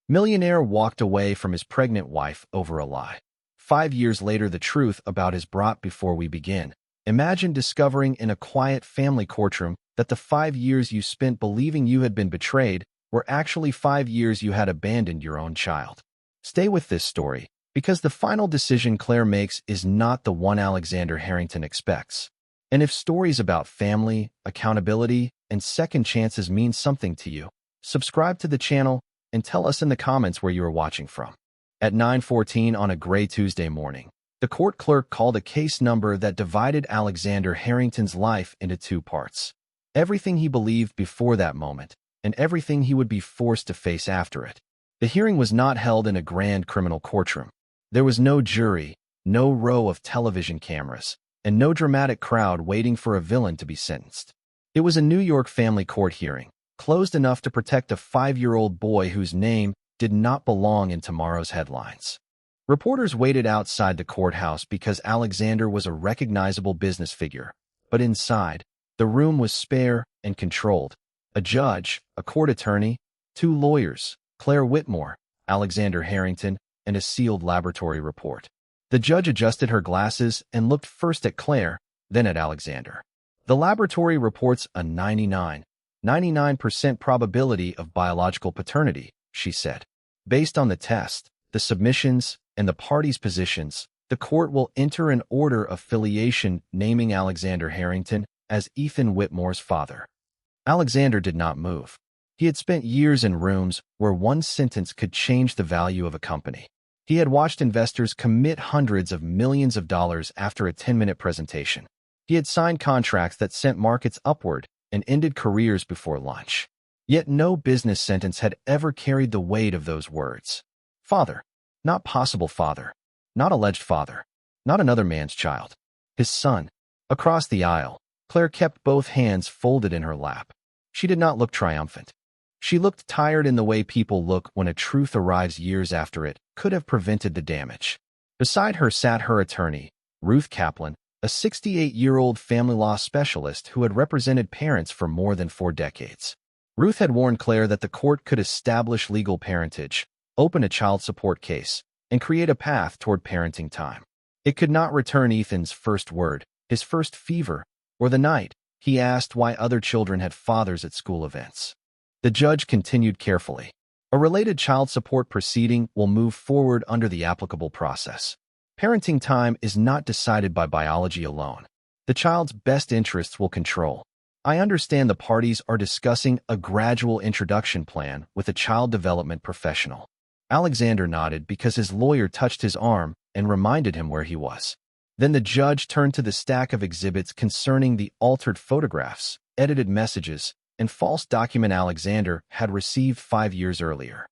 Millionaire walked away from his pregnant wife over a lie. 5 years later, the truth about his Brot. Before we begin, imagine discovering in a quiet family courtroom that the 5 years you spent believing you had been betrayed were actually 5 years you had abandoned your own child. Stay with this story, because the final decision Claire makes is not the one Alexander Harrington expects. And if stories about family, accountability, and second chances mean something to you, subscribe to the channel and tell us in the comments where you are watching from. At 9:14 on a gray Tuesday morning, the court clerk called a case number that divided Alexander Harrington's life into two parts. Everything he believed before that moment, and everything he would be forced to face after it. The hearing was not held in a grand criminal courtroom. There was no jury, no row of television cameras, and no dramatic crowd waiting for a villain to be sentenced. It was a New York family court hearing, closed enough to protect a 5-year-old boy whose name did not belong in tomorrow's headlines. Reporters waited outside the courthouse because Alexander was a recognizable business figure, but inside, the room was spare and controlled. A judge, a court attorney, two lawyers, Claire Whitmore, Alexander Harrington, and a sealed laboratory report. The judge adjusted her glasses and looked first at Claire, then at Alexander. The laboratory reports a 99% probability of biological paternity, she said. Based on the test, the submissions, and the parties' positions, the court will enter an order of filiation naming Alexander Harrington as Ethan Whitmore's father. Alexander did not move. He had spent years in rooms where one sentence could change the value of a company. He had watched investors commit hundreds of millions of dollars after a 10-minute presentation. He had signed contracts that sent markets upward and ended careers before lunch. Yet no business sentence had ever carried the weight of those words. Father. Not possible father. Not alleged father. Not another man's child. His son. Across the aisle, Claire kept both hands folded in her lap. She did not look triumphant. She looked tired in the way people look when a truth arrives years after it could have prevented the damage. Beside her sat her attorney, Ruth Kaplan, a 68-year-old family law specialist who had represented parents for more than 4 decades. Ruth had warned Claire that the court could establish legal parentage, open a child support case, and create a path toward parenting time. It could not return Ethan's first word, his first fever, or the night he asked why other children had fathers at school events. The judge continued carefully. A related child support proceeding will move forward under the applicable process. Parenting time is not decided by biology alone. The child's best interests will control. I understand the parties are discussing a gradual introduction plan with a child development professional. Alexander nodded because his lawyer touched his arm and reminded him where he was. Then the judge turned to the stack of exhibits concerning the altered photographs, edited messages, and false document Alexander had received 5 years earlier.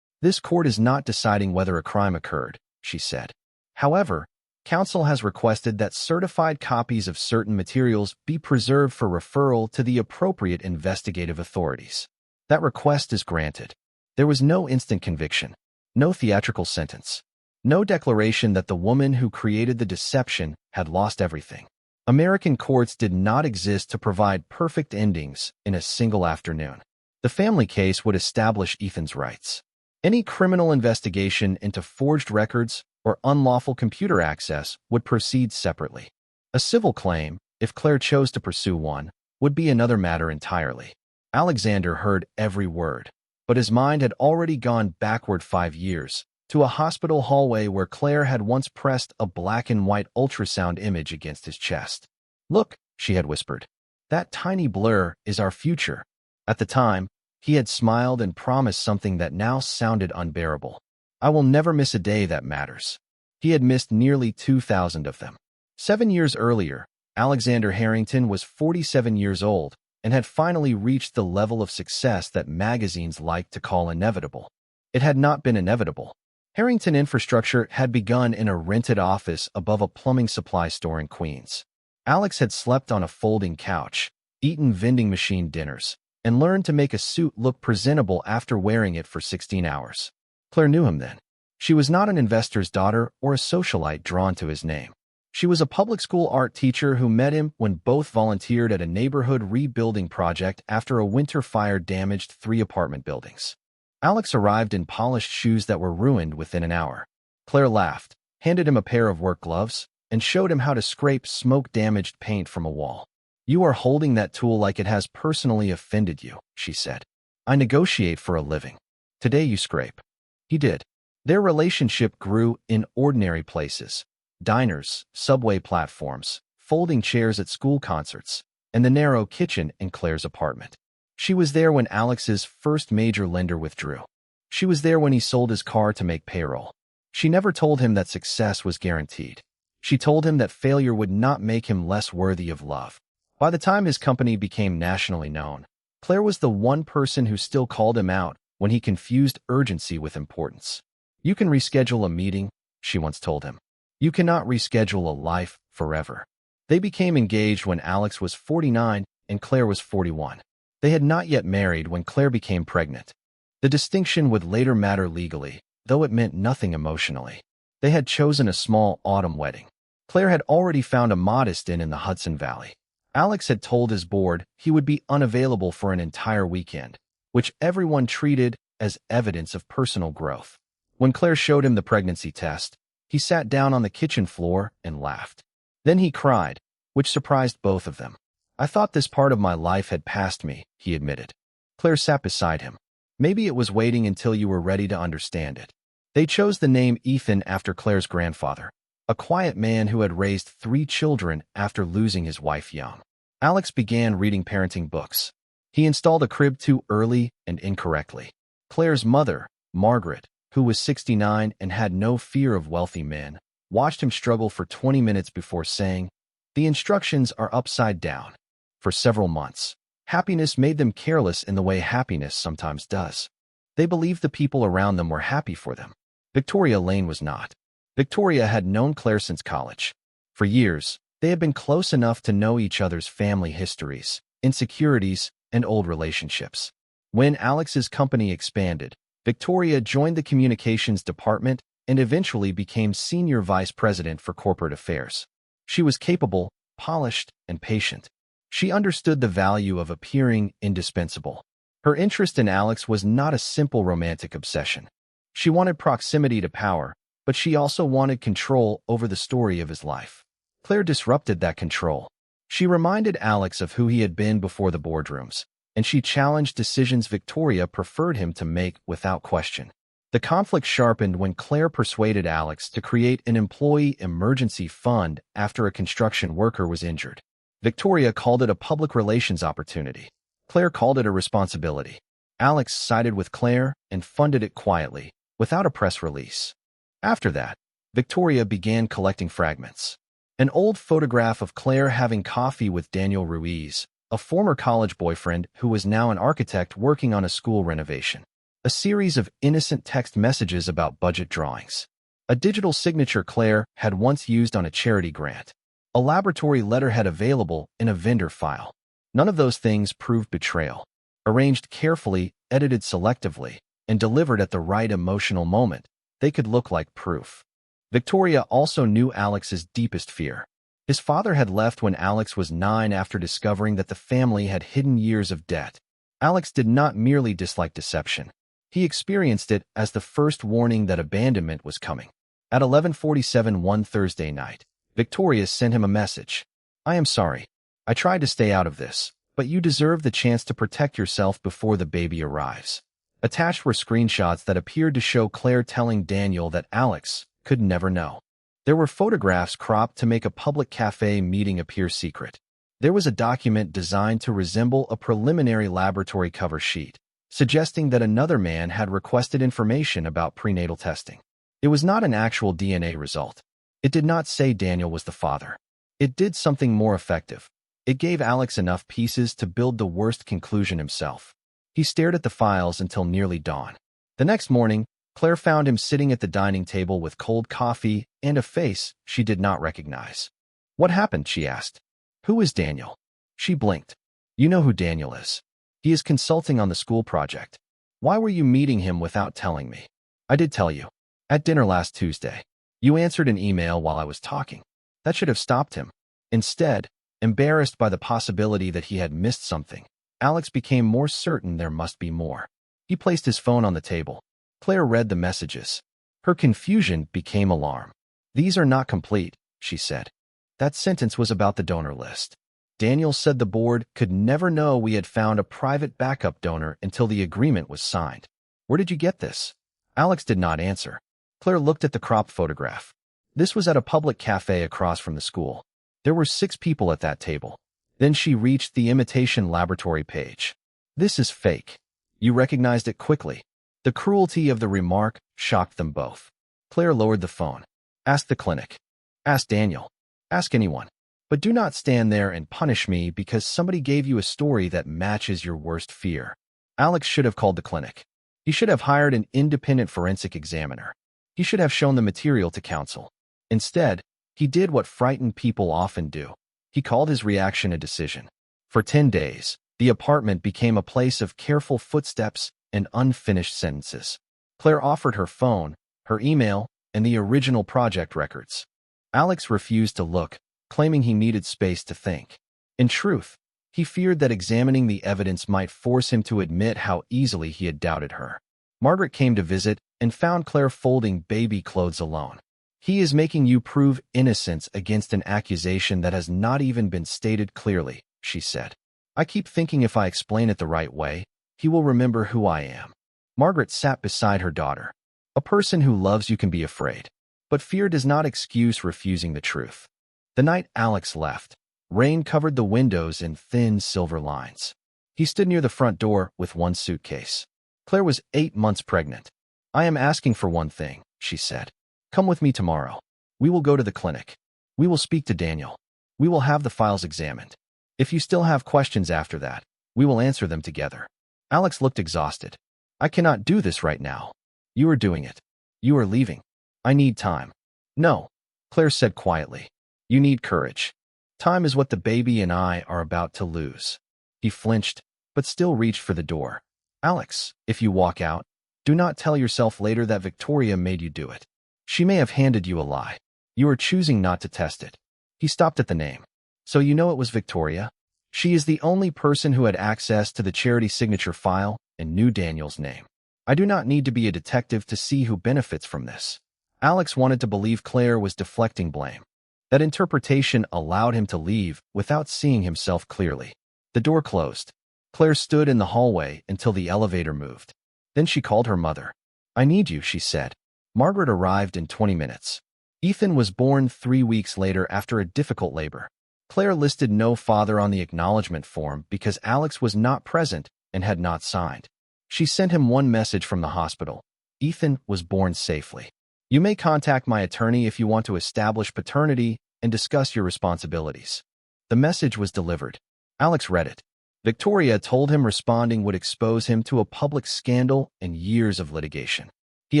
This court is not deciding whether a crime occurred, she said. However, counsel has requested that certified copies of certain materials be preserved for referral to the appropriate investigative authorities. That request is granted. There was no instant conviction, no theatrical sentence, no declaration that the woman who created the deception had lost everything. American courts did not exist to provide perfect endings in a single afternoon. The family case would establish Ethan's rights. Any criminal investigation into forged records or unlawful computer access would proceed separately. A civil claim, if Claire chose to pursue one, would be another matter entirely. Alexander heard every word, but his mind had already gone backward 5 years, to a hospital hallway where Claire had once pressed a black and white ultrasound image against his chest. Look, she had whispered. That tiny blur is our future. At the time, he had smiled and promised something that now sounded unbearable. I will never miss a day that matters. He had missed nearly 2,000 of them. 7 years earlier, Alexander Harrington was 47 years old and had finally reached the level of success that magazines like to call inevitable. It had not been inevitable. Harrington infrastructure had begun in a rented office above a plumbing supply store in Queens. Alex had slept on a folding couch, eaten vending machine dinners, and learned to make a suit look presentable after wearing it for 16 hours. Claire knew him then. She was not an investor's daughter or a socialite drawn to his name. She was a public school art teacher who met him when both volunteered at a neighborhood rebuilding project after a winter fire damaged 3 apartment buildings. Alex arrived in polished shoes that were ruined within an hour. Claire laughed, handed him a pair of work gloves, and showed him how to scrape smoke-damaged paint from a wall. "You are holding that tool like it has personally offended you," she said. "I negotiate for a living. Today you scrape." He did. Their relationship grew in ordinary places: diners, subway platforms, folding chairs at school concerts, and the narrow kitchen in Claire's apartment. She was there when Alex's first major lender withdrew. She was there when he sold his car to make payroll. She never told him that success was guaranteed. She told him that failure would not make him less worthy of love. By the time his company became nationally known, Claire was the one person who still called him out when he confused urgency with importance. "You can reschedule a meeting," she once told him. "You cannot reschedule a life forever." They became engaged when Alex was 49 and Claire was 41. They had not yet married when Claire became pregnant. The distinction would later matter legally, though it meant nothing emotionally. They had chosen a small autumn wedding. Claire had already found a modest inn in the Hudson Valley. Alex had told his board he would be unavailable for an entire weekend, which everyone treated as evidence of personal growth. When Claire showed him the pregnancy test, he sat down on the kitchen floor and laughed. Then he cried, which surprised both of them. "I thought this part of my life had passed me," he admitted. Claire sat beside him. "Maybe it was waiting until you were ready to understand it." They chose the name Ethan after Claire's grandfather, a quiet man who had raised 3 children after losing his wife young. Alex began reading parenting books. He installed a crib too early and incorrectly. Claire's mother, Margaret, who was 69 and had no fear of wealthy men, watched him struggle for 20 minutes before saying, "The instructions are upside down." For several months, happiness made them careless in the way happiness sometimes does. They believed the people around them were happy for them. Victoria Lane was not. Victoria had known Claire since college. For years, they had been close enough to know each other's family histories, insecurities, and old relationships. When Alex's company expanded, Victoria joined the communications department and eventually became senior vice president for corporate affairs. She was capable, polished, and patient. She understood the value of appearing indispensable. Her interest in Alex was not a simple romantic obsession. She wanted proximity to power, but she also wanted control over the story of his life. Claire disrupted that control. She reminded Alex of who he had been before the boardrooms, and she challenged decisions Victoria preferred him to make without question. The conflict sharpened when Claire persuaded Alex to create an employee emergency fund after a construction worker was injured. Victoria called it a public relations opportunity. Claire called it a responsibility. Alex sided with Claire and funded it quietly, without a press release. After that, Victoria began collecting fragments. An old photograph of Claire having coffee with Daniel Ruiz, a former college boyfriend who was now an architect working on a school renovation. A series of innocent text messages about budget drawings. A digital signature Claire had once used on a charity grant. A laboratory letterhead available in a vendor file. None of those things proved betrayal. Arranged carefully, edited selectively, and delivered at the right emotional moment, they could look like proof. Victoria also knew Alex's deepest fear. His father had left when Alex was 9 after discovering that the family had hidden years of debt. Alex did not merely dislike deception. He experienced it as the first warning that abandonment was coming. At 11:47 one Thursday night, Victoria sent him a message. "I am sorry. I tried to stay out of this, but you deserve the chance to protect yourself before the baby arrives." Attached were screenshots that appeared to show Claire telling Daniel that Alex could never know. There were photographs cropped to make a public cafe meeting appear secret. There was a document designed to resemble a preliminary laboratory cover sheet, suggesting that another man had requested information about prenatal testing. It was not an actual DNA result. It did not say Daniel was the father. It did something more effective. It gave Alex enough pieces to build the worst conclusion himself. He stared at the files until nearly dawn. The next morning, Claire found him sitting at the dining table with cold coffee and a face she did not recognize. "What happened?" she asked. "Who is Daniel?" She blinked. "You know who Daniel is. He is consulting on the school project. Why were you meeting him without telling me?" "I did tell you. At dinner last Tuesday. You answered an email while I was talking. That should have stopped him." Instead, embarrassed by the possibility that he had missed something, Alex became more certain there must be more. He placed his phone on the table. Claire read the messages. Her confusion became alarm. "These are not complete," she said. That sentence was about the donor list. Daniel said the board could never know we had found a private backup donor until the agreement was signed. "Where did you get this?" Alex did not answer. Claire looked at the cropped photograph. This was at a public cafe across from the school. There were 6 people at that table. Then she reached the imitation laboratory page. "This is fake." You recognized it quickly. The cruelty of the remark shocked them both. Claire lowered the phone. "Ask the clinic. Ask Daniel. Ask anyone. But do not stand there and punish me because somebody gave you a story that matches your worst fear." Alex should have called the clinic. He should have hired an independent forensic examiner. He should have shown the material to counsel. Instead, he did what frightened people often do. He called his reaction a decision. For 10 days, the apartment became a place of careful footsteps and unfinished sentences. Claire offered her phone, her email, and the original project records. Alex refused to look, claiming he needed space to think. In truth, he feared that examining the evidence might force him to admit how easily he had doubted her. Margaret came to visit and found Claire folding baby clothes alone. "He is making you prove innocence against an accusation that has not even been stated clearly," she said. "I keep thinking if I explain it the right way, he will remember who I am." Margaret sat beside her daughter. A person who loves you can be afraid, but fear does not excuse refusing the truth. The night Alex left, rain covered the windows in thin silver lines. He stood near the front door with one suitcase. Claire was 8 months pregnant. "I am asking for one thing," she said. "Come with me tomorrow. We will go to the clinic. We will speak to Daniel. We will have the files examined. If you still have questions after that, we will answer them together." Alex looked exhausted. "I cannot do this right now." "You are doing it. You are leaving." "I need time." "No," Claire said quietly. "You need courage. Time is what the baby and I are about to lose." He flinched, but still reached for the door. "Alex, if you walk out, do not tell yourself later that Victoria made you do it. She may have handed you a lie. You are choosing not to test it." He stopped at the name. "So you know it was Victoria?" She is the only person who had access to the charity signature file and knew Daniel's name. "I do not need to be a detective to see who benefits from this." Alex wanted to believe Claire was deflecting blame. That interpretation allowed him to leave without seeing himself clearly. The door closed. Claire stood in the hallway until the elevator moved. Then she called her mother. "I need you," she said. Margaret arrived in 20 minutes. Ethan was born 3 weeks later after a difficult labor. Claire listed no father on the acknowledgement form because Alex was not present and had not signed. She sent him one message from the hospital. "Ethan was born safely. You may contact my attorney if you want to establish paternity and discuss your responsibilities." The message was delivered. Alex read it. Victoria told him responding would expose him to a public scandal and years of litigation. He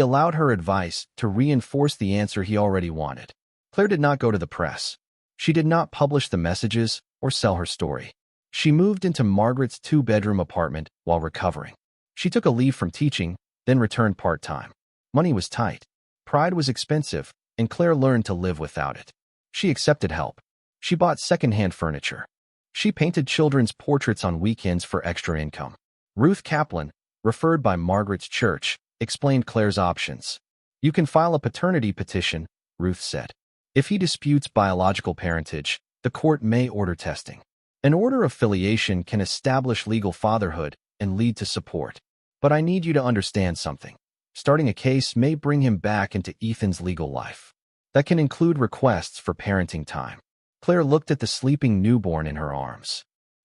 allowed her advice to reinforce the answer he already wanted. Claire did not go to the press. She did not publish the messages or sell her story. She moved into Margaret's 2-bedroom apartment while recovering. She took a leave from teaching, then returned part-time. Money was tight. Pride was expensive, and Claire learned to live without it. She accepted help. She bought second-hand furniture. She painted children's portraits on weekends for extra income. Ruth Kaplan, referred by Margaret's church, explained Claire's options. "You can file a paternity petition," Ruth said. "If he disputes biological parentage, the court may order testing. An order of filiation can establish legal fatherhood and lead to support. But I need you to understand something. Starting a case may bring him back into Ethan's legal life. That can include requests for parenting time." Claire looked at the sleeping newborn in her arms.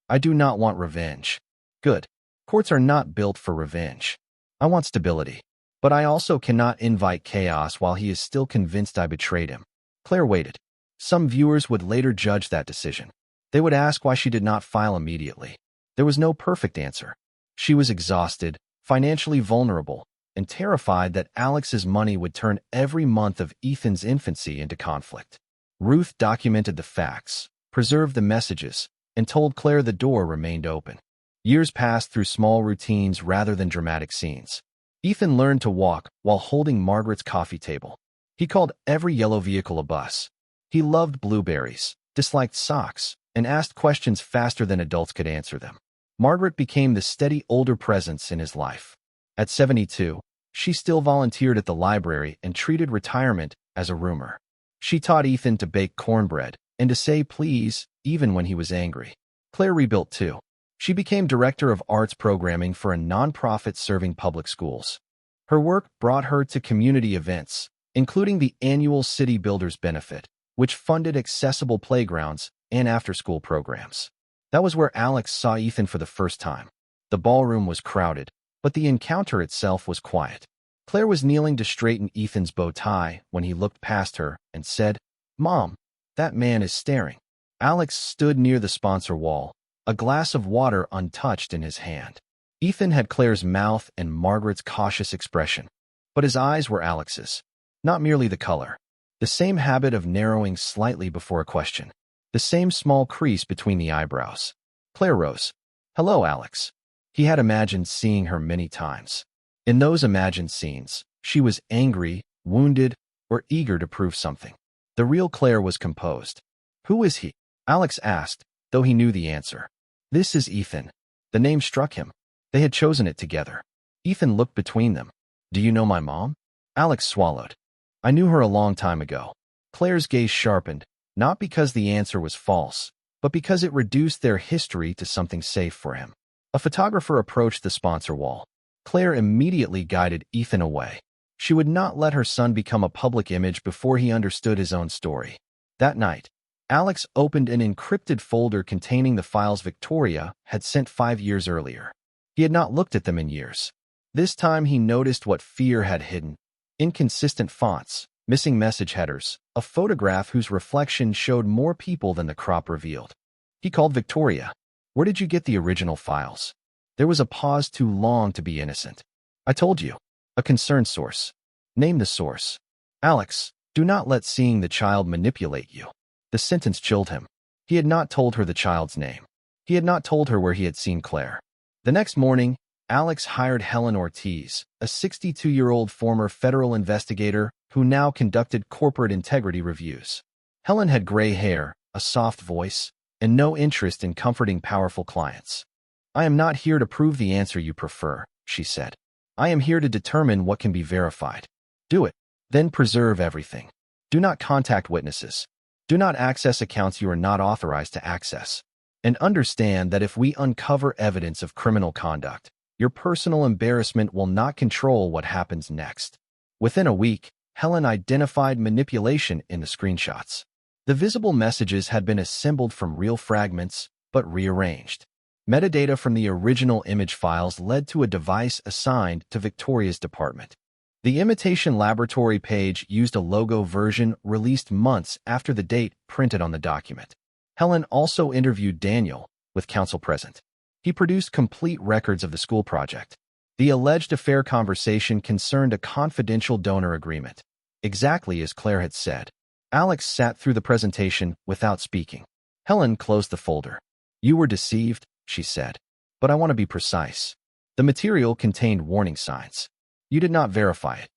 "I do not want revenge." "Good. Courts are not built for revenge. I want stability. But I also cannot invite chaos while he is still convinced I betrayed him." Claire waited. Some viewers would later judge that decision. They would ask why she did not file immediately. There was no perfect answer. She was exhausted, financially vulnerable, and terrified that Alex's money would turn every month of Ethan's infancy into conflict. Ruth documented the facts, preserved the messages, and told Claire the door remained open. Years passed through small routines rather than dramatic scenes. Ethan learned to walk while holding Margaret's coffee table. He called every yellow vehicle a bus. He loved blueberries, disliked socks, and asked questions faster than adults could answer them. Margaret became the steady older presence in his life. At 72, she still volunteered at the library and treated retirement as a rumor. She taught Ethan to bake cornbread and to say please even when he was angry. Claire rebuilt too. She became director of arts programming for a nonprofit serving public schools. Her work brought her to community events, including the annual City Builders Benefit, which funded accessible playgrounds and after-school programs. That was where Alex saw Ethan for the first time. The ballroom was crowded, but the encounter itself was quiet. Claire was kneeling to straighten Ethan's bow tie when he looked past her and said, "Mom, that man is staring." Alex stood near the sponsor wall, a glass of water untouched in his hand. Ethan had Claire's mouth and Margaret's cautious expression, but his eyes were Alex's, not merely the color. The same habit of narrowing slightly before a question, the same small crease between the eyebrows. Claire rose. "Hello, Alex." He had imagined seeing her many times. In those imagined scenes, she was angry, wounded, or eager to prove something. The real Claire was composed. "Who is he?" Alex asked, though he knew the answer. "This is Ethan." The name struck him. They had chosen it together. Ethan looked between them. "Do you know my mom?" Alex swallowed. "I knew her a long time ago." Claire's gaze sharpened, not because the answer was false, but because it reduced their history to something safe for him. A photographer approached the sponsor wall. Claire immediately guided Ethan away. She would not let her son become a public image before he understood his own story. That night, Alex opened an encrypted folder containing the files Victoria had sent 5 years earlier. He had not looked at them in years. This time he noticed what fear had hidden: inconsistent fonts, missing message headers, a photograph whose reflection showed more people than the crop revealed. He called Victoria. "Where did you get the original files?" There was a pause too long to be innocent. "I told you. A concerned source." "Name the source." "Alex, do not let seeing the child manipulate you." The sentence chilled him. He had not told her the child's name. He had not told her where he had seen Claire. The next morning, Alex hired Helen Ortiz, a 62-year-old former federal investigator who now conducted corporate integrity reviews. Helen had gray hair, a soft voice, and no interest in comforting powerful clients. "I am not here to prove the answer you prefer," she said. "I am here to determine what can be verified. Do it. Then preserve everything. Do not contact witnesses. Do not access accounts you are not authorized to access. And understand that if we uncover evidence of criminal conduct, your personal embarrassment will not control what happens next." Within a week, Helen identified manipulation in the screenshots. The visible messages had been assembled from real fragments, but rearranged. Metadata from the original image files led to a device assigned to Victoria's department. The imitation laboratory page used a logo version released months after the date printed on the document. Helen also interviewed Daniel, with counsel present. He produced complete records of the school project. The alleged affair conversation concerned a confidential donor agreement, exactly as Claire had said. Alex sat through the presentation without speaking. Helen closed the folder. "You were deceived," she said. "But I want to be precise. The material contained warning signs. You did not verify it."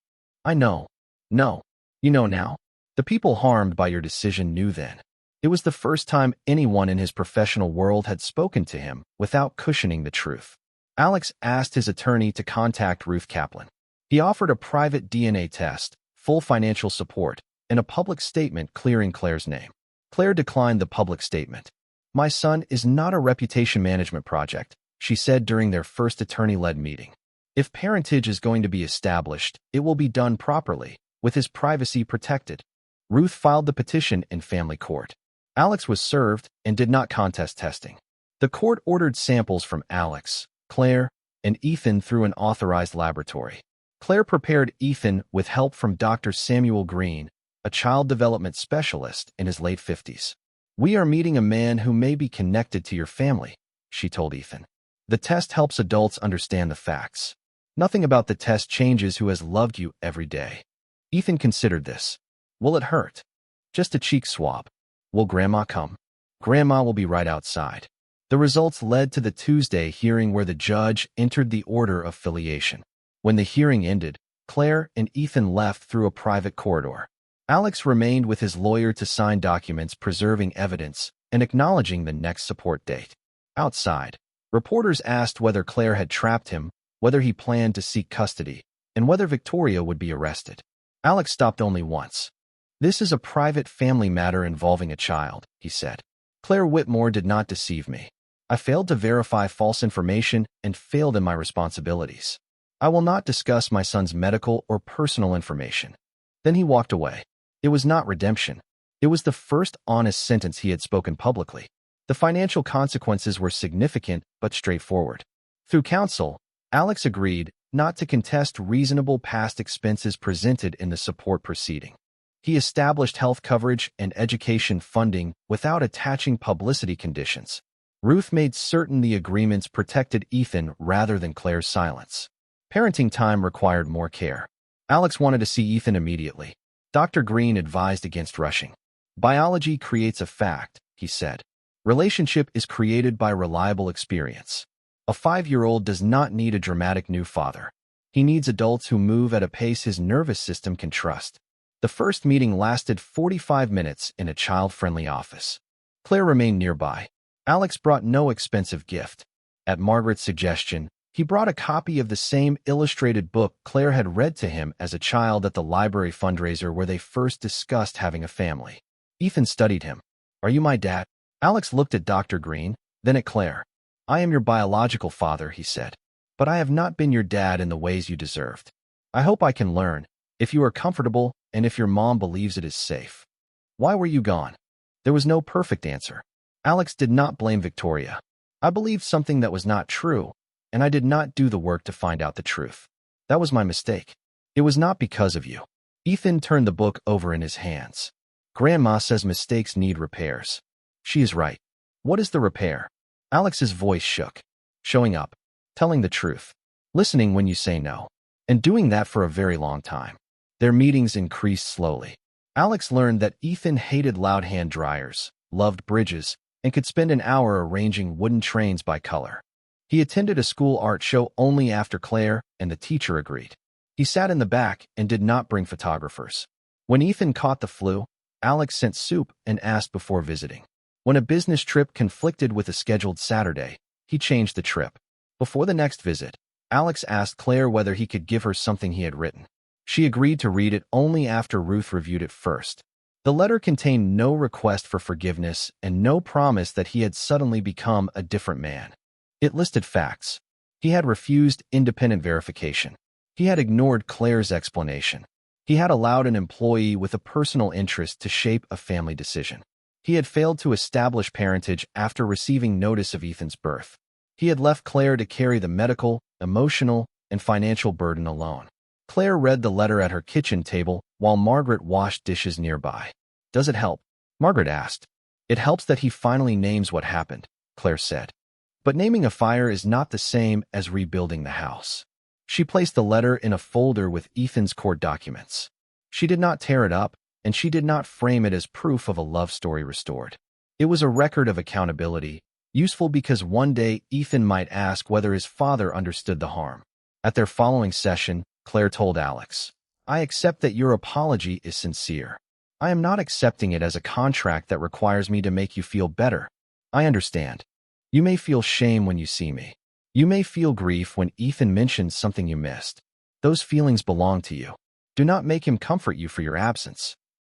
"I know." "No. You know now." The people harmed by your decision knew then. It was the first time anyone in his professional world had spoken to him without cushioning the truth. Alex asked his attorney to contact Ruth Kaplan. He offered a private DNA test, full financial support, and a public statement clearing Claire's name. Claire declined the public statement. "My son is not a reputation management project," she said during their first attorney-led meeting. "If parentage is going to be established, it will be done properly, with his privacy protected." Ruth filed the petition in family court. Alex was served and did not contest testing. The court ordered samples from Alex, Claire, and Ethan through an authorized laboratory. Claire prepared Ethan with help from Dr. Samuel Green, a child development specialist in his late 50s. "We are meeting a man who may be connected to your family," she told Ethan. "The test helps adults understand the facts. Nothing about the test changes who has loved you every day." Ethan considered this. "Will it hurt?" "Just a cheek swab." "Will Grandma come?" "Grandma will be right outside." The results led to the Tuesday hearing where the judge entered the order of filiation. When the hearing ended, Claire and Ethan left through a private corridor. Alex remained with his lawyer to sign documents preserving evidence and acknowledging the next support date. Outside, reporters asked whether Claire had trapped him whether he planned to seek custody, and whether Victoria would be arrested. Alex stopped only once. "This is a private family matter involving a child," he said. "Claire Whitmore did not deceive me. I failed to verify false information and failed in my responsibilities. I will not discuss my son's medical or personal information." Then he walked away. It was not redemption. It was the first honest sentence he had spoken publicly. The financial consequences were significant but straightforward. Through counsel, Alex agreed not to contest reasonable past expenses presented in the support proceeding. He established health coverage and education funding without attaching publicity conditions. Ruth made certain the agreements protected Ethan rather than Claire's silence. Parenting time required more care. Alex wanted to see Ethan immediately. Dr. Green advised against rushing. "Biology creates a fact," he said. "Relationship is created by reliable experience. A 5-year-old does not need a dramatic new father. He needs adults who move at a pace his nervous system can trust." The first meeting lasted 45 minutes in a child-friendly office. Claire remained nearby. Alex brought no expensive gift. At Margaret's suggestion, he brought a copy of the same illustrated book Claire had read to him as a child at the library fundraiser where they first discussed having a family. Ethan studied him. "Are you my dad?" Alex looked at Dr. Green, then at Claire. "I am your biological father," he said, "but I have not been your dad in the ways you deserved. I hope I can learn, if you are comfortable and if your mom believes it is safe." "Why were you gone?" There was no perfect answer. Alex did not blame Victoria. "I believed something that was not true, and I did not do the work to find out the truth. That was my mistake. It was not because of you." Ethan turned the book over in his hands. "Grandma says mistakes need repairs. She is right. What is the repair?" Alex's voice shook. "Showing up, telling the truth, listening when you say no, and doing that for a very long time." Their meetings increased slowly. Alex learned that Ethan hated loud hand dryers, loved bridges, and could spend an hour arranging wooden trains by color. He attended a school art show only after Claire and the teacher agreed. He sat in the back and did not bring photographers. When Ethan caught the flu, Alex sent soup and asked before visiting. When a business trip conflicted with a scheduled Saturday, he changed the trip. Before the next visit, Alex asked Claire whether he could give her something he had written. She agreed to read it only after Ruth reviewed it first. The letter contained no request for forgiveness and no promise that he had suddenly become a different man. It listed facts. He had refused independent verification. He had ignored Claire's explanation. He had allowed an employee with a personal interest to shape a family decision. He had failed to establish parentage after receiving notice of Ethan's birth. He had left Claire to carry the medical, emotional, and financial burden alone. Claire read the letter at her kitchen table while Margaret washed dishes nearby. "Does it help?" Margaret asked. "It helps that he finally names what happened," Claire said. "But naming a fire is not the same as rebuilding the house." She placed the letter in a folder with Ethan's court documents. She did not tear it up, and she did not frame it as proof of a love story restored. It was a record of accountability, useful because one day Ethan might ask whether his father understood the harm. At their following session, Claire told Alex, "I accept that your apology is sincere. I am not accepting it as a contract that requires me to make you feel better. I understand. You may feel shame when you see me. You may feel grief when Ethan mentions something you missed. Those feelings belong to you. Do not make him comfort you for your absence."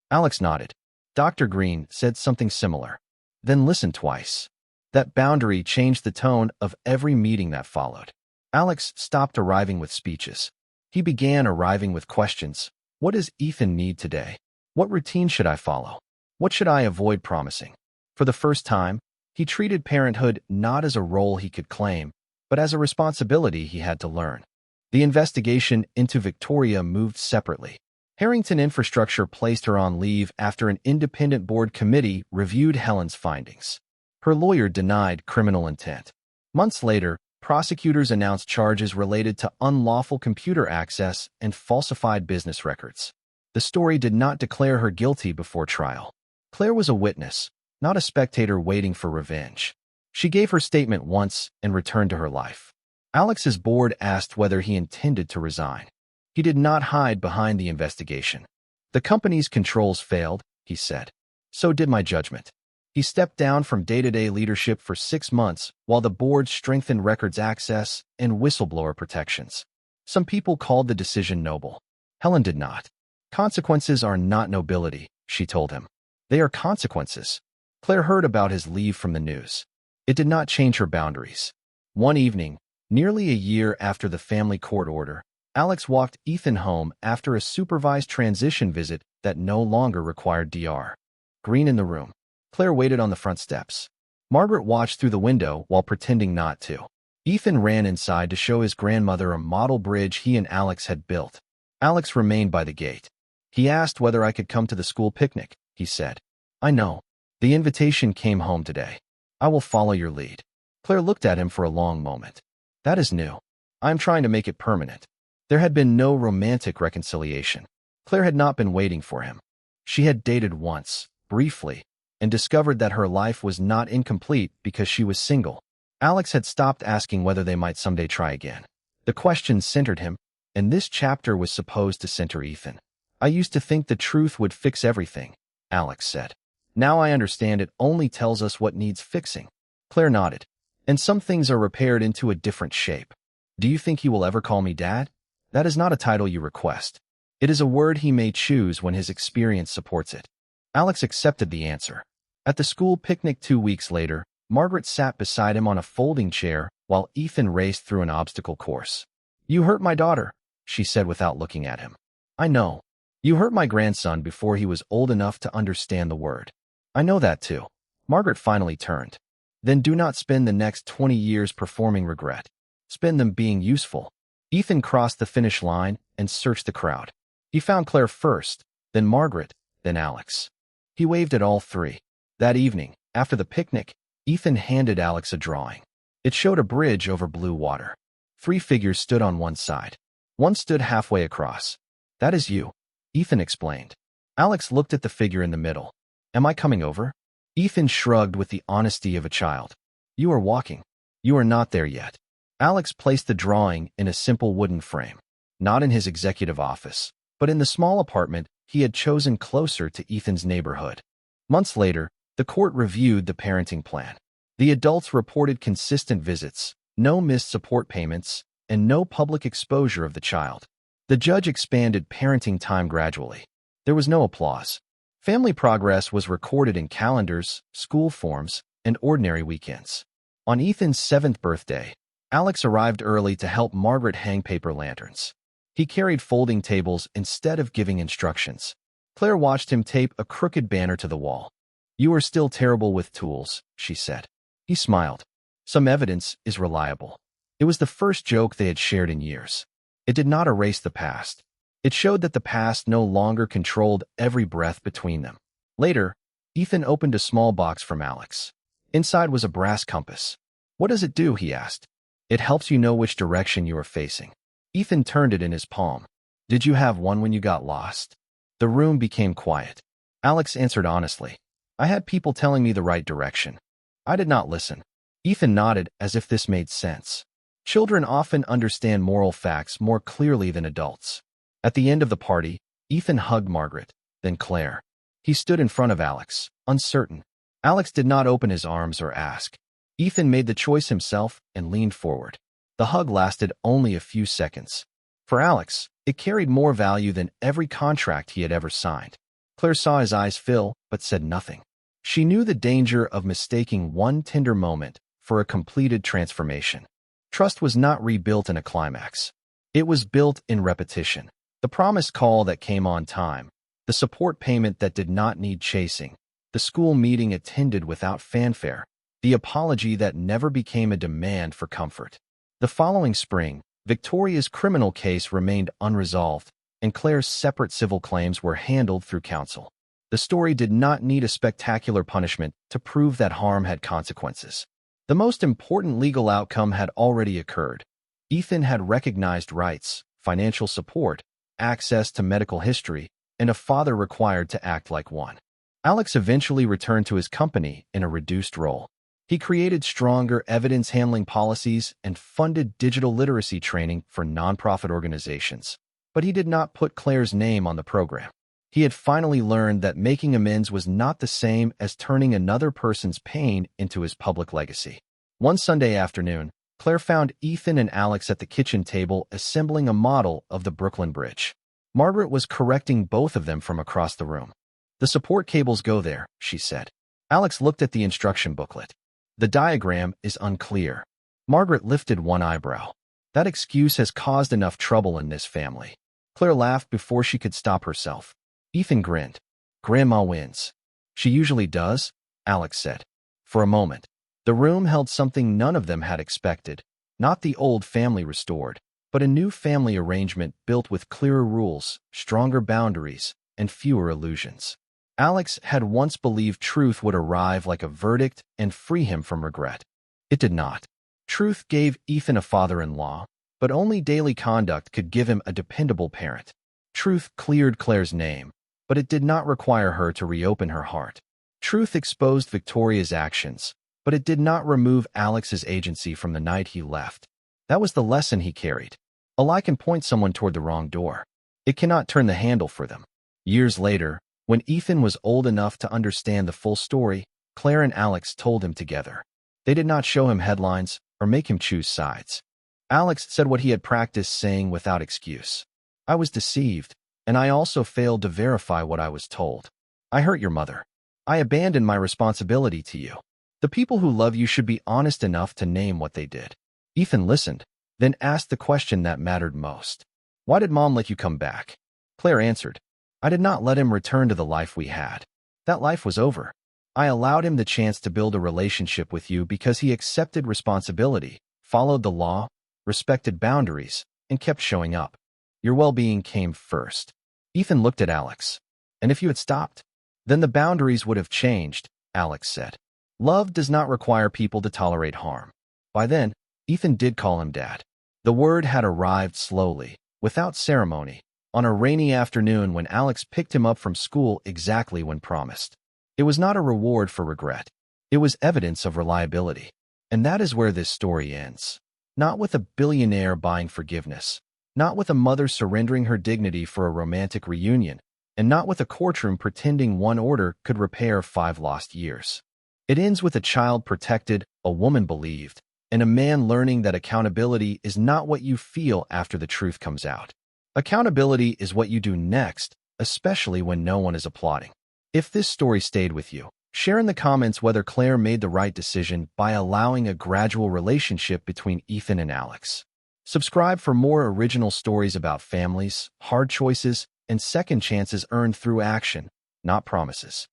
Alex nodded. Dr. Green said something similar. Then listened twice. That boundary changed the tone of every meeting that followed. Alex stopped arriving with speeches. He began arriving with questions. What does Ethan need today? What routine should I follow? What should I avoid promising? For the first time, he treated parenthood not as a role he could claim, but as a responsibility he had to learn. The investigation into Victoria moved separately. Harrington Infrastructure placed her on leave after an independent board committee reviewed Helen's findings. Her lawyer denied criminal intent. Months later, prosecutors announced charges related to unlawful computer access and falsified business records. The story did not declare her guilty before trial. Claire was a witness, not a spectator waiting for revenge. She gave her statement once and returned to her life. Alex's board asked whether he intended to resign. He did not hide behind the investigation. "The company's controls failed," he said. "So did my judgment. He stepped down from day-to-day leadership for 6 months while the board strengthened records access and whistleblower protections. Some people called the decision noble. Helen did not. Consequences are not nobility, she told him. They are consequences. Claire heard about his leave from the news. It did not change her boundaries. One evening, nearly a year after the family court order, Alex walked Ethan home after a supervised transition visit that no longer required DR. Green in the room. Claire waited on the front steps. Margaret watched through the window while pretending not to. Ethan ran inside to show his grandmother a model bridge he and Alex had built. Alex remained by the gate. He asked whether I could come to the school picnic, he said. I know. The invitation came home today. I will follow your lead. Claire looked at him for a long moment. That is new. I am trying to make it permanent. There had been no romantic reconciliation. Claire had not been waiting for him. She had dated once, briefly, and discovered that her life was not incomplete because she was single. Alex had stopped asking whether they might someday try again. The question centered him, and this chapter was supposed to center Ethan. I used to think the truth would fix everything, Alex said. Now I understand it only tells us what needs fixing. Claire nodded. And some things are repaired into a different shape. Do you think he will ever call me Dad? That is not a title you request. It is a word he may choose when his experience supports it. Alex accepted the answer. At the school picnic 2 weeks later, Margaret sat beside him on a folding chair while Ethan raced through an obstacle course. You hurt my daughter, she said without looking at him. I know. You hurt my grandson before he was old enough to understand the word. I know that too. Margaret finally turned. Then do not spend the next 20 years performing regret. Spend them being useful. Ethan crossed the finish line and searched the crowd. He found Claire first, then Margaret, then Alex. He waved at all three. That evening, after the picnic, Ethan handed Alex a drawing. It showed a bridge over blue water. 3 figures stood on one side. One stood halfway across. That is you, Ethan explained. Alex looked at the figure in the middle. Am I coming over? Ethan shrugged with the honesty of a child. You are walking. You are not there yet. Alex placed the drawing in a simple wooden frame, not in his executive office, but in the small apartment he had chosen closer to Ethan's neighborhood. Months later, the court reviewed the parenting plan. The adults reported consistent visits, no missed support payments, and no public exposure of the child. The judge expanded parenting time gradually. There was no applause. Family progress was recorded in calendars, school forms, and ordinary weekends. On Ethan's 7th birthday, Alex arrived early to help Margaret hang paper lanterns. He carried folding tables instead of giving instructions. Claire watched him tape a crooked banner to the wall. You are still terrible with tools, she said. He smiled. Some evidence is reliable. It was the first joke they had shared in years. It did not erase the past. It showed that the past no longer controlled every breath between them. Later, Ethan opened a small box from Alex. Inside was a brass compass. What does it do? He asked. It helps you know which direction you are facing. Ethan turned it in his palm. Did you have one when you got lost? The room became quiet. Alex answered honestly. I had people telling me the right direction. I did not listen. Ethan nodded as if this made sense. Children often understand moral facts more clearly than adults. At the end of the party, Ethan hugged Margaret, then Claire. He stood in front of Alex, uncertain. Alex did not open his arms or ask. Ethan made the choice himself and leaned forward. The hug lasted only a few seconds. For Alex, it carried more value than every contract he had ever signed. Claire saw his eyes fill, but said nothing. She knew the danger of mistaking one tender moment for a completed transformation. Trust was not rebuilt in a climax. It was built in repetition. The promised call that came on time, the support payment that did not need chasing, the school meeting attended without fanfare, the apology that never became a demand for comfort. The following spring, Victoria's criminal case remained unresolved, and Claire's separate civil claims were handled through counsel. The story did not need a spectacular punishment to prove that harm had consequences. The most important legal outcome had already occurred. Ethan had recognized rights, financial support, access to medical history, and a father required to act like one. Alex eventually returned to his company in a reduced role. He created stronger evidence-handling policies and funded digital literacy training for nonprofit organizations. But he did not put Claire's name on the program. He had finally learned that making amends was not the same as turning another person's pain into his public legacy. One Sunday afternoon, Claire found Ethan and Alex at the kitchen table assembling a model of the Brooklyn Bridge. Margaret was correcting both of them from across the room. "The support cables go there," she said. Alex looked at the instruction booklet. "The diagram is unclear." Margaret lifted one eyebrow. "That excuse has caused enough trouble in this family." Claire laughed before she could stop herself. Ethan grinned. "Grandma wins." "She usually does," Alex said. For a moment, the room held something none of them had expected. Not the old family restored, but a new family arrangement built with clearer rules, stronger boundaries, and fewer illusions. Alex had once believed truth would arrive like a verdict and free him from regret. It did not. Truth gave Ethan a father-in-law, but only daily conduct could give him a dependable parent. Truth cleared Claire's name, but it did not require her to reopen her heart. Truth exposed Victoria's actions, but it did not remove Alex's agency from the night he left. That was the lesson he carried. A lie can point someone toward the wrong door. It cannot turn the handle for them. Years later, when Ethan was old enough to understand the full story, Claire and Alex told him together. They did not show him headlines or make him choose sides. Alex said what he had practiced saying without excuse. "I was deceived, and I also failed to verify what I was told. I hurt your mother. I abandoned my responsibility to you. The people who love you should be honest enough to name what they did." Ethan listened, then asked the question that mattered most. "Why did Mom let you come back?" Claire answered, "I did not let him return to the life we had. That life was over. I allowed him the chance to build a relationship with you because he accepted responsibility, followed the law, respected boundaries, and kept showing up. Your well-being came first." Ethan looked at Alex. "And if you had stopped? Then the boundaries would have changed," Alex said. "Love does not require people to tolerate harm." By then, Ethan did call him Dad. The word had arrived slowly, without ceremony, on a rainy afternoon when Alex picked him up from school exactly when promised. It was not a reward for regret. It was evidence of reliability. And that is where this story ends. Not with a billionaire buying forgiveness, not with a mother surrendering her dignity for a romantic reunion, and not with a courtroom pretending one order could repair 5 lost years. It ends with a child protected, a woman believed, and a man learning that accountability is not what you feel after the truth comes out. Accountability is what you do next, especially when no one is applauding. If this story stayed with you, share in the comments whether Claire made the right decision by allowing a gradual relationship between Ethan and Alex. Subscribe for more original stories about families, hard choices, and second chances earned through action, not promises.